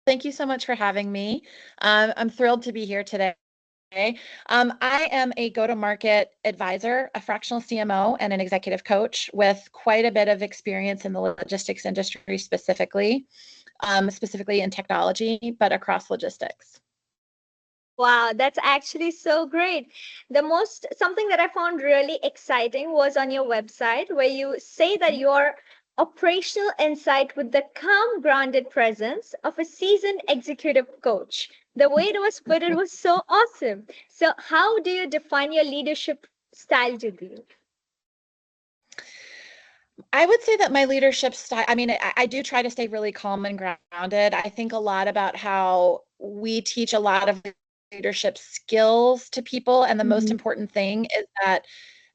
Thank you so much for having me. I'm thrilled to be here today. I am a go-to-market advisor, a fractional CMO, and an executive coach with quite a bit of experience in the logistics industry specifically in technology, but across logistics. Wow, that's actually so great. Something that I found really exciting was on your website where you say that your operational insight with the calm, grounded presence of a seasoned executive coach. The way it was put, it was so awesome. So, how do you define your leadership style to be? I would say that my leadership style, I mean, I do try to stay really calm and grounded. I think a lot about how we teach a lot of leadership skills to people. And the most Mhm. important thing is that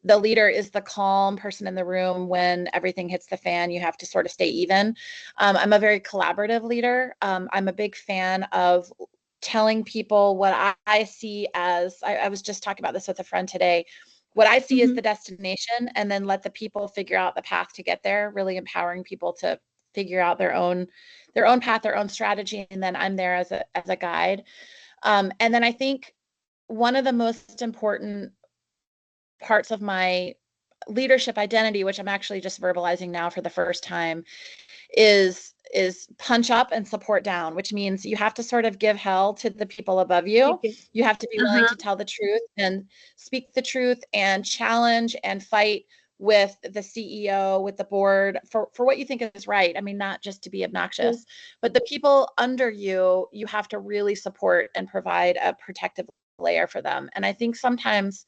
the leader is the calm person in the room when everything hits the fan. You have to sort of stay even. I'm a very collaborative leader. I'm a big fan of telling people what I see as, I was just talking about this with a friend today, what I see is Mhm. the destination, and then let the people figure out the path to get there, really empowering people to figure out their own path, their own strategy, and then I'm there as a guide. And then I think one of the most important parts of my leadership identity, which I'm actually just verbalizing now for the first time, is punch up and support down, which means you have to sort of give hell to the people above you. Okay. You have to be willing Uh-huh. to tell the truth and speak the truth and challenge and fight with the CEO, with the board for what you think is right. I mean, not just to be obnoxious, but the people under you, you have to really support and provide a protective layer for them. And I think sometimes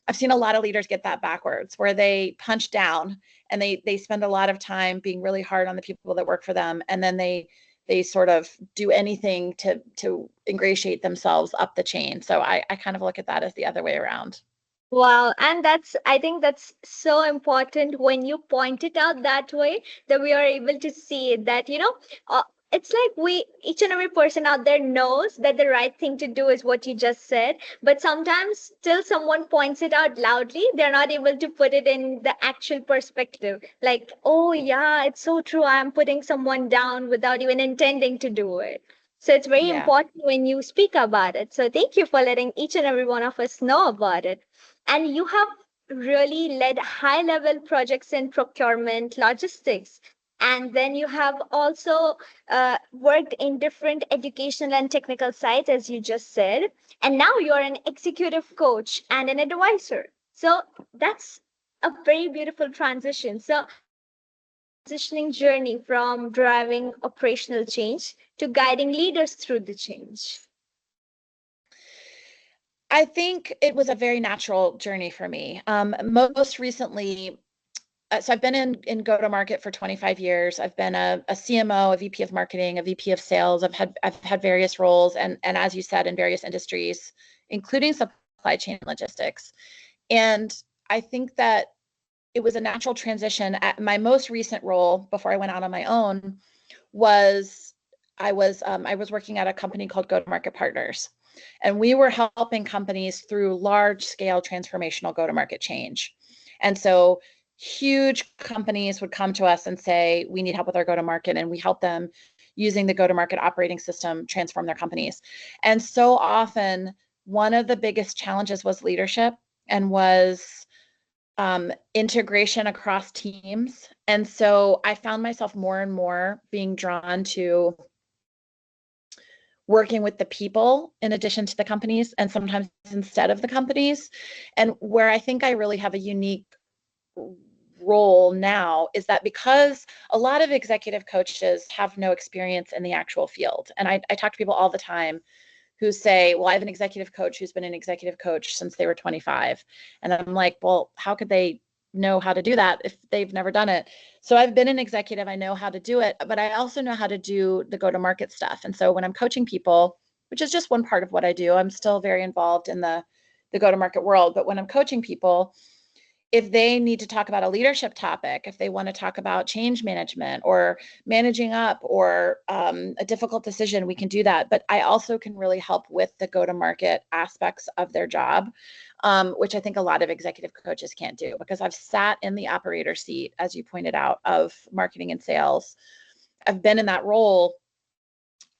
I've seen a lot of leaders get that backwards, where they punch down and they spend a lot of time being really hard on the people that work for them, and then they sort of do anything to ingratiate themselves up the chain. So I kind of look at that as the other way around. Wow, and I think that's so important when you point it out that way, that we are able to see it, that, it's like each and every person out there knows that the right thing to do is what you just said, but sometimes till someone points it out loudly, they're not able to put it in the actual perspective. Like, oh yeah, it's so true. I'm putting someone down without even intending to do it. So it's very Yeah. important when you speak about it. So thank you for letting each and every one of us know about it. And you have really led high level projects in procurement, logistics. And then you have also worked in different educational and technical sites, as you just said. And now you're an executive coach and an advisor. So that's a very beautiful transition. So, transitioning journey from driving operational change to guiding leaders through the change. I think it was a very natural journey for me. Most recently, so I've been in go-to-market for 25 years. I've been a CMO, a VP of marketing, a VP of sales. I've had various roles, and as you said, in various industries, including supply chain logistics. And I think that it was a natural transition. At my most recent role before I went out on my own was I was working at a company called Go-to-Market Partners, and we were helping companies through large scale transformational go-to-market change. And so huge companies would come to us and say, we need help with our go-to-market, and we help them using the go-to-market operating system transform their companies. And so often one of the biggest challenges was leadership, and was integration across teams. And so I found myself more and more being drawn to working with the people in addition to the companies, and sometimes instead of the companies. And where I think I really have a unique role now is that because a lot of executive coaches have no experience in the actual field. And I talk to people all the time who say, well, I have an executive coach who's been an executive coach since they were 25. And I'm like, well, how could they know how to do that if they've never done it? So I've been an executive, I know how to do it, but I also know how to do the go-to-market stuff. And so when I'm coaching people, which is just one part of what I do, I'm still very involved in the go-to-market world. But when I'm coaching people, if they need to talk about a leadership topic, if they want to talk about change management or managing up or a difficult decision, we can do that. But I also can really help with the go-to-market aspects of their job, which I think a lot of executive coaches can't do, because I've sat in the operator seat, as you pointed out, of marketing and sales. I've been in that role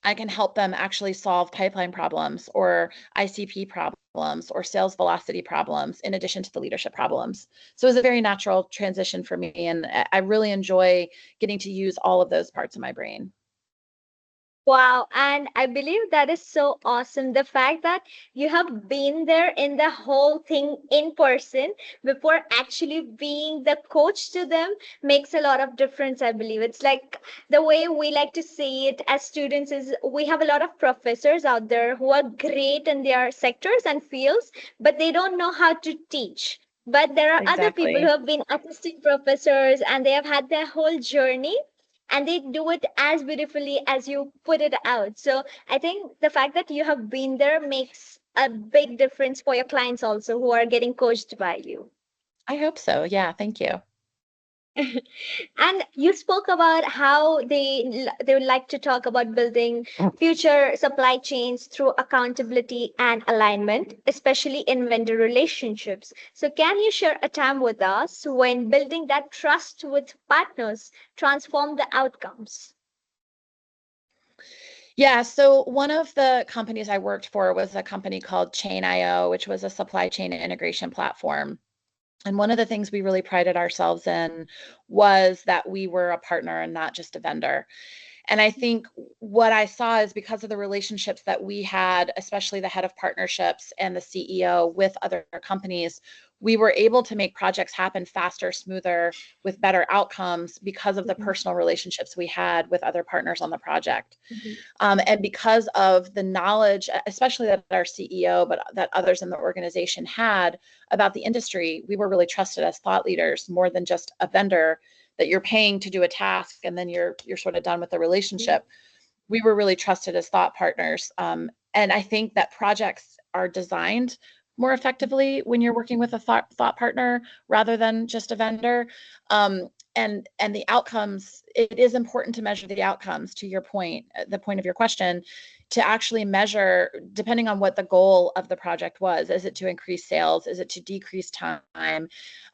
I can help them actually solve pipeline problems or ICP problems or sales velocity problems in addition to the leadership problems. So it was a very natural transition for me. And I really enjoy getting to use all of those parts of my brain. Wow, and I believe that is so awesome. The fact that you have been there in the whole thing in person before actually being the coach to them makes a lot of difference, I believe. It's like the way we like to see it as students is we have a lot of professors out there who are great in their sectors and fields, but they don't know how to teach. But there are other people who Exactly. have been assistant professors and they have had their whole journey and they do it as beautifully as you put it out. So I think the fact that you have been there makes a big difference for your clients also who are getting coached by you. I hope so. Yeah, thank you. And you spoke about how they would like to talk about building future supply chains through accountability and alignment, especially in vendor relationships. So can you share a time with us when building that trust with partners transformed the outcomes? Yeah, so one of the companies I worked for was a company called Chain.io, which was a supply chain integration platform. And one of the things we really prided ourselves in was that we were a partner and not just a vendor. And I think what I saw is because of the relationships that we had, especially the head of partnerships and the CEO with other companies, we were able to make projects happen faster, smoother, with better outcomes because of the Mhm, personal relationships we had with other partners on the project. mhm, And because of the knowledge, especially that our CEO, but that others in the organization had about the industry, we were really trusted as thought leaders more than just a vendor that you're paying to do a task and then you're sort of done with the mhm, relationship. We were really trusted as thought partners. And I think that projects are designed more effectively when you're working with a thought partner rather than just a vendor. And the outcomes, it is important to measure the outcomes, to your point, the point of your question, to actually measure depending on what the goal of the project was. Is it to increase sales? Is it to decrease time?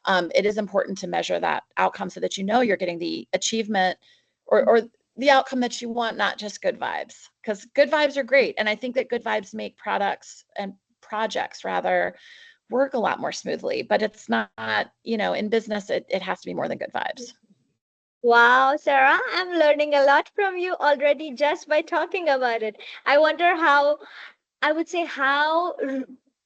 It is important to measure that outcome so that you know you're getting the achievement or the outcome that you want, not just good vibes, because good vibes are great. And I think that good vibes make products and projects rather work a lot more smoothly, but it's not, in business, it has to be more than good vibes. Wow, Sarah, I'm learning a lot from you already just by talking about it. I wonder how, I would say,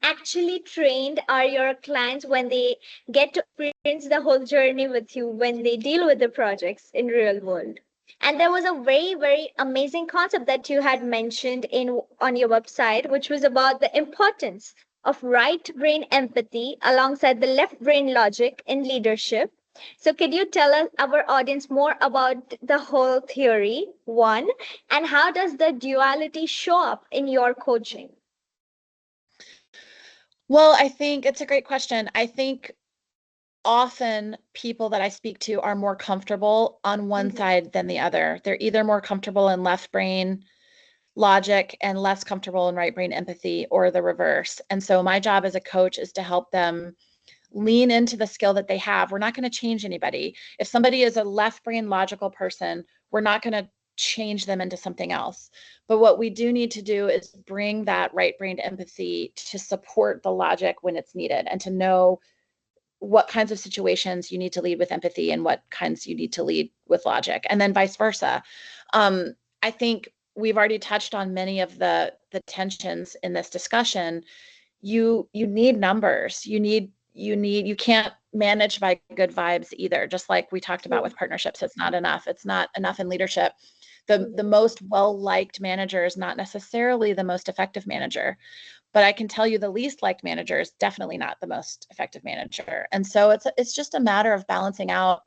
actually trained are your clients when they get to experience the whole journey with you when they deal with the projects in real world. And there was a very, very amazing concept that you had mentioned in on your website, which was about the importance of right brain empathy alongside the left brain logic in leadership. So, could you tell us, our audience, more about the whole theory, one, and how does the duality show up in your coaching? Well, I think it's a great question. I think often people that I speak to are more comfortable on one Mhm, side than the other. They're either more comfortable in left brain logic and less comfortable in right brain empathy, or the reverse. And so my job as a coach is to help them lean into the skill that they have. We're not going to change anybody. If somebody is a left brain logical person, we're not going to change them into something else. But what we do need to do is bring that right brain empathy to support the logic when it's needed and to know what kinds of situations you need to lead with empathy and what kinds you need to lead with logic, and then vice versa. I think we've already touched on many of the tensions in this discussion. You need numbers. You can't manage by good vibes either. Just like we talked about true. with partnerships, it's not enough. It's not enough in leadership. The Mhm, most well-liked manager is not necessarily the most effective manager, but I can tell you the least liked manager is definitely not the most effective manager. And so it's just a matter of balancing out.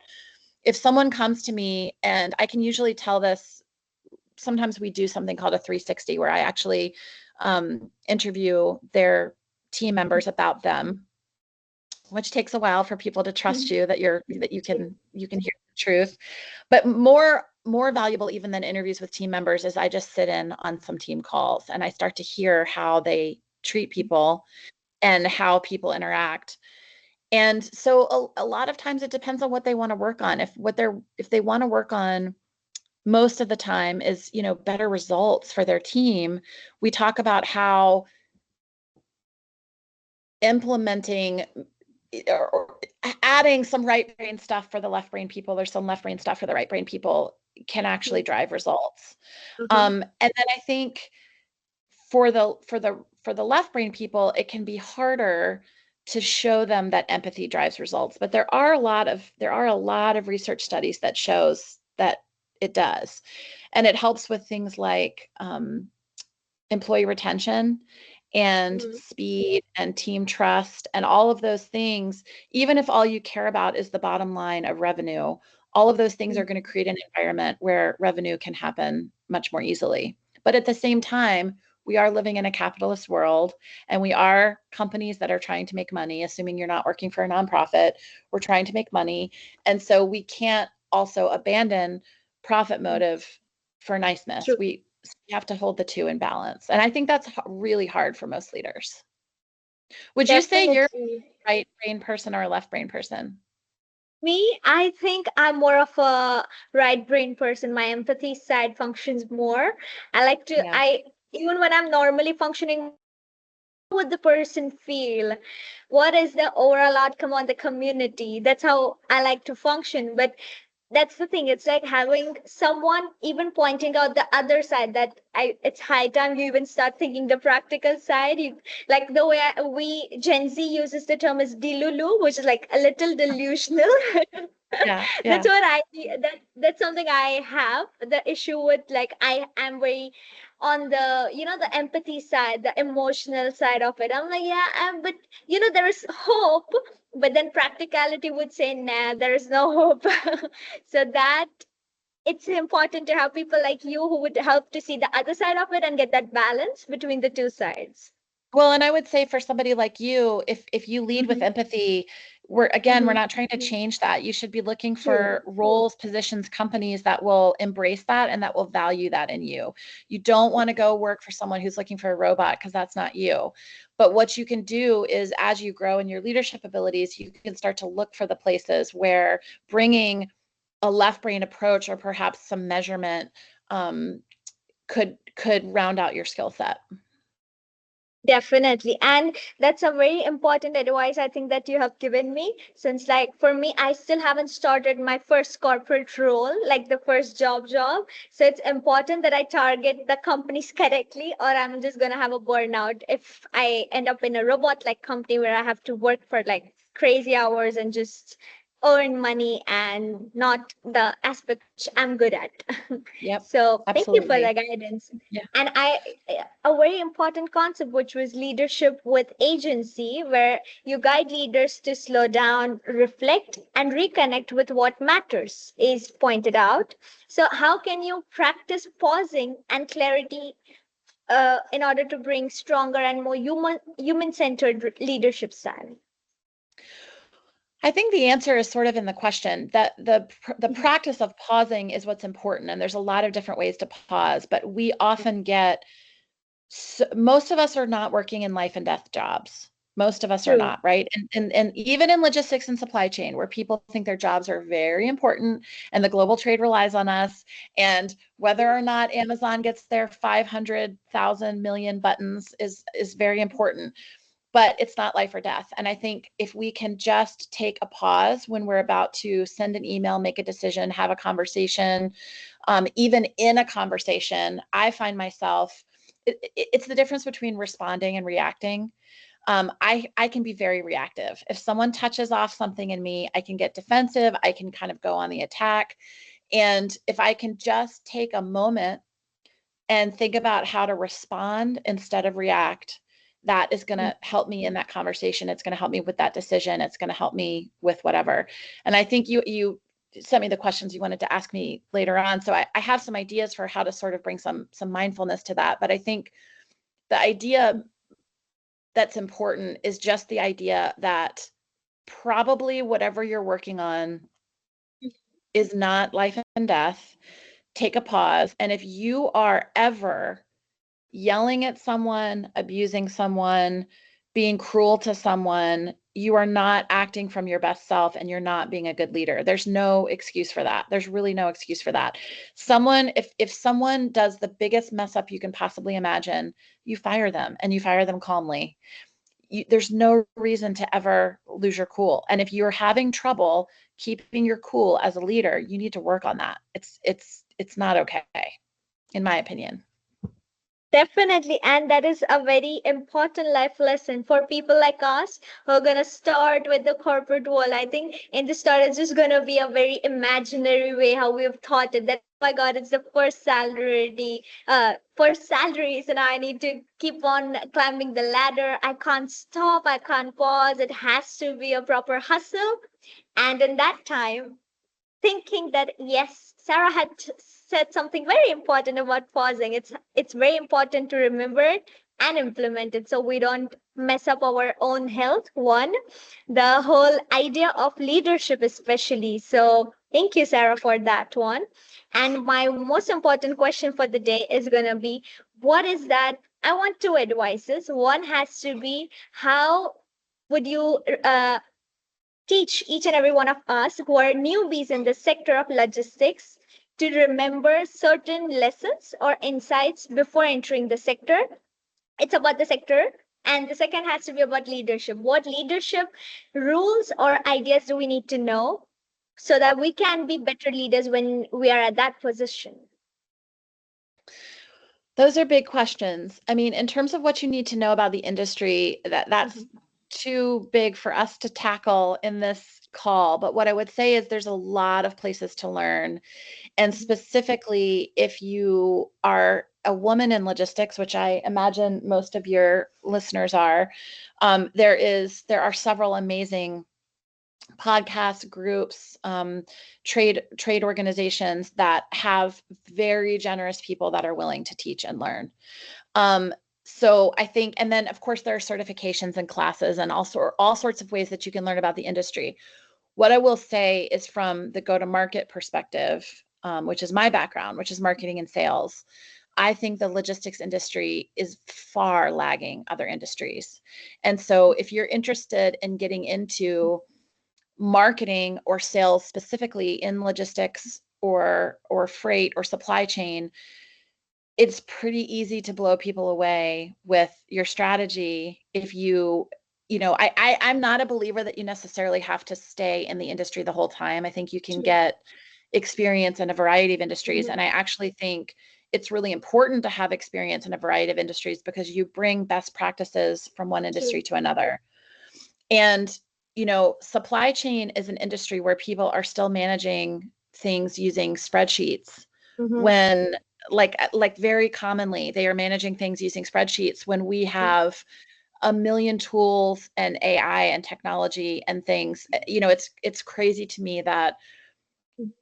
If someone comes to me, and I can usually tell this, sometimes we do something called a 360 where I actually interview their team members about them, which takes a while for people to trust mhm, you that true. you can hear the truth. But more valuable even than interviews with team members is I just sit in on some team calls and I start to hear how they treat people and how people interact. And so a lot of times it depends on what they want to work on. If they want to work on most of the time is, better results for their team. We talk about how implementing or adding some right brain stuff for the left brain people or some left brain stuff for the right brain people can actually drive results. And then I think for the left brain people, it can be harder to show them that empathy drives results. But there are a lot of research studies that shows that it does, and it helps with things like employee retention and speed and team trust and all of those things. Even if all you care about is the bottom line of revenue, all of those things are going to create an environment where revenue can happen much more easily. But at the same time, we are living in a capitalist world, and we are companies that are trying to make money, assuming you're not working for a nonprofit. We're trying to make money. And so we can't also abandon profit motive for niceness. True. We have to hold the two in balance. And I think that's really hard for most leaders. Would you say you're a right brain person or a left brain person? Me, I think I'm more of a right brain person. My empathy side functions more. I like to, Yeah. even when I'm normally functioning, how would the person feel? What is the overall outcome on the community? That's how I like to function. But that's the thing. It's like having someone even pointing out the other side that it's high time you even start thinking the practical side. Like the way we Gen Z uses the term is delulu, which is like a little delusional. Yeah. That's what that's something I have the issue with. Like I am very on the the empathy side, the emotional side of it. I'm like, yeah, but there is hope, but then practicality would say, nah, there is no hope. So that it's important to have people like you who would help to see the other side of it and get that balance between the two sides. Well, and I would say for somebody like you, if you lead with empathy, we're not trying to change that. You should be looking for roles, positions, companies that will embrace that and that will value that in you. You don't want to go work for someone who's looking for a robot, because that's not you. But what you can do is, as you grow in your leadership abilities, you can start to look for the places where bringing a left brain approach or perhaps some measurement could round out your skill set. Definitely. And that's a very important advice I think that you have given me. Since like for me, I still haven't started my first corporate role, like the first job. So it's important that I target the companies correctly, or I'm just gonna have a burnout if I end up in a robot like company where I have to work for like crazy hours and just earn money and not the aspect which I'm good at. Yep, So thank you for absolutely. the guidance. Yeah. And a very important concept, which was leadership with agency, where you guide leaders to slow down, reflect, and reconnect with what matters, is pointed out. So, how can you practice pausing and clarity in order to bring stronger and more human-centered leadership style? I think the answer is sort of in the question, that the practice of pausing is what's important. And there's a lot of different ways to pause, but we often get, most of us are not working in life and death jobs. Most of us are True. not, right? And even in logistics and supply chain, where people think their jobs are very important and the global trade relies on us, and whether or not Amazon gets their 500,000 million buttons is very important, but it's not life or death. And I think if we can just take a pause when we're about to send an email, make a decision, have a conversation, even in a conversation, I find myself, it's the difference between responding and reacting. I can be very reactive. If someone touches off something in me, I can get defensive. I can kind of go on the attack. And if I can just take a moment and think about how to respond instead of react, that is going to help me in that conversation. It's going to help me with that decision. It's going to help me with whatever. And I think you sent me the questions you wanted to ask me later on. So I have some ideas for how to sort of bring some mindfulness to that. But I think the idea that's important is just the idea that probably whatever you're working on is not life and death. Take a pause. And if you are ever yelling at someone, abusing someone, being cruel to someone, you are not acting from your best self and you're not being a good leader. There's no excuse for that. There's really no excuse for that. If someone does the biggest mess up you can possibly imagine, you fire them and you fire them calmly. There's no reason to ever lose your cool. And if you're having trouble keeping your cool as a leader, you need to work on that. It's not okay, in my opinion. Definitely. And that is a very important life lesson for people like us who are going to start with the corporate world. I think in the start, it's just going to be a very imaginary way how we've thought it that, oh my God, it's the first salaries, and I need to keep on climbing the ladder. I can't stop. I can't pause. It has to be a proper hustle. And in that time, thinking that yes, Sarah had said something very important about pausing. It's very important to remember it and implement it so we don't mess up our own health. One, the whole idea of leadership, especially. So thank you, Sarah, for that one. And my most important question for the day is gonna be, what is that? I want two advices. One has to be, how would you teach each and every one of us who are newbies in the sector of logistics to remember certain lessons or insights before entering the sector? It's about the sector. And the second has to be about leadership. What leadership rules or ideas do we need to know so that we can be better leaders when we are at that position? Those are big questions. I mean, in terms of what you need to know about the industry, that's too big for us to tackle in this call. But what I would say is there's a lot of places to learn. And specifically, if you are a woman in logistics, which I imagine most of your listeners are, there are several amazing podcast groups, trade organizations that have very generous people that are willing to teach and learn. So I think, and then of course there are certifications and classes and also all sorts of ways that you can learn about the industry. What I will say is from the go-to-market perspective, which is my background, which is marketing and sales, I think the logistics industry is far lagging other industries. And so if you're interested in getting into marketing or sales specifically in logistics or freight or supply chain, it's pretty easy to blow people away with your strategy if I'm not a believer that you necessarily have to stay in the industry the whole time. I think you can get experience in a variety of industries. And I actually think it's really important to have experience in a variety of industries because you bring best practices from one industry to another. And supply chain is an industry where people are still managing things using spreadsheets when like very commonly they are managing things using spreadsheets when we have a million tools and AI and technology and things. It's crazy to me that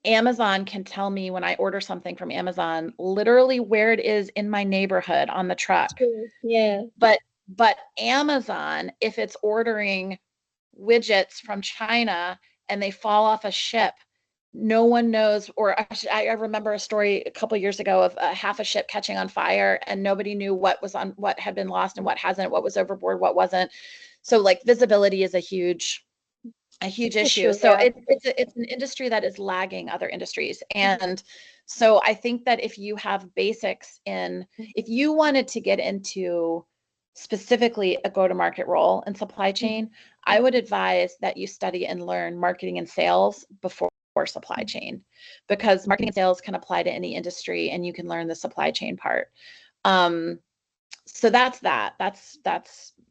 Amazon can tell me when I order something from Amazon literally where it is in my neighborhood on the truck. Yeah. But Amazon, if it's ordering widgets from China and they fall off a ship, no one knows. Or I remember a story a couple of years ago of half a ship catching on fire and nobody knew what had been lost and what hasn't, what was overboard, what wasn't. So like visibility is a huge issue. So it's an industry that is lagging other industries. And so I think that if you have basics if you wanted to get into specifically a go-to-market role in supply chain, I would advise that you study and learn marketing and sales before supply chain, because marketing and sales can apply to any industry and you can learn the supply chain part. So that's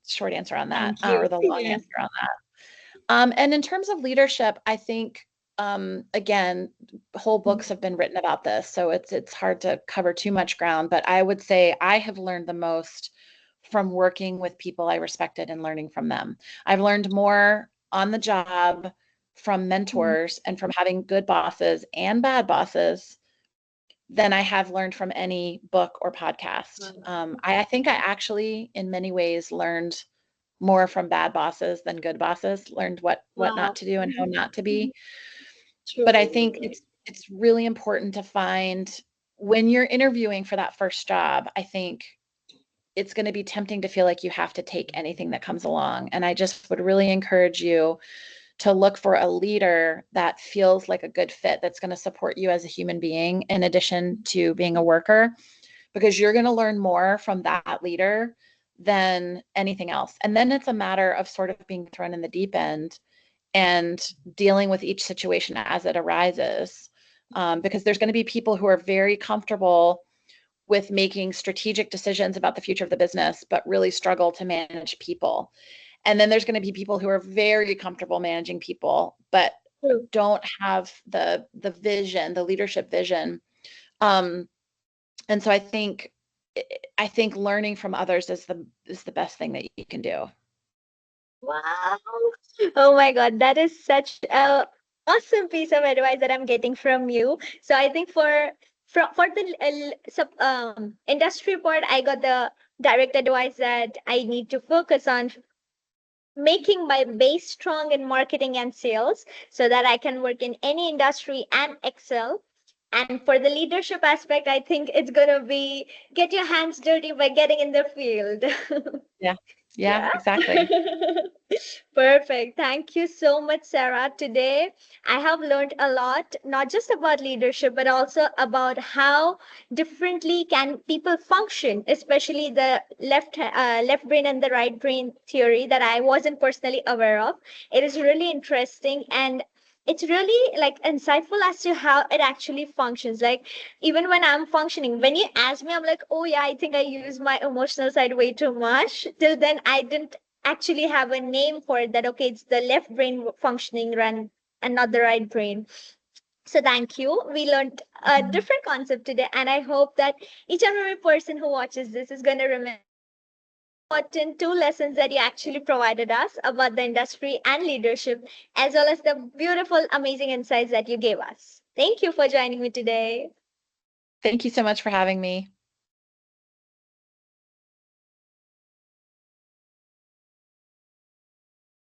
short answer on that, or the long answer on that. And in terms of leadership, I think, again, whole books have been written about this, so it's hard to cover too much ground, but I would say I have learned the most from working with people I respected and learning from them. I've learned more on the job from mentors and from having good bosses and bad bosses than I have learned from any book or podcast. I think I actually, in many ways, learned more from bad bosses than good bosses, learned what not to do and how not to be. But I think it's really important to find when you're interviewing for that first job, I think it's going to be tempting to feel like you have to take anything that comes along. And I just would really encourage you to look for a leader that feels like a good fit, that's going to support you as a human being in addition to being a worker, because you're going to learn more from that leader than anything else. And then it's a matter of sort of being thrown in the deep end and dealing with each situation as it arises. Because there's going to be people who are very comfortable with making strategic decisions about the future of the business, but really struggle to manage people. And then there's going to be people who are very comfortable managing people, but don't have the vision, the leadership vision. And so I think learning from others is the best thing that you can do. Wow. Oh my God, that is such a awesome piece of advice that I'm getting from you. So I think for the industry part, I got the direct advice that I need to focus on making my base strong in marketing and sales so that I can work in any industry and excel. And for the leadership aspect, I think it's going to be get your hands dirty by getting in the field. Yeah, exactly. Perfect. Thank you so much, Sarah. Today, I have learned a lot, not just about leadership, but also about how differently can people function, especially the left brain and the right brain theory that I wasn't personally aware of. It is really interesting, and it's really like insightful as to how it actually functions. Like even when I'm functioning, when you ask me, I'm like, oh yeah, I think I use my emotional side way too much. Till then, I didn't actually have a name for it, that okay, it's the left brain functioning run and not the right brain. So thank you. We learned a different concept today, and I hope that each and every person who watches this is going to remember important two lessons that you actually provided us about the industry and leadership, as well as the beautiful, amazing insights that you gave us. Thank you for joining me today. Thank you so much for having me.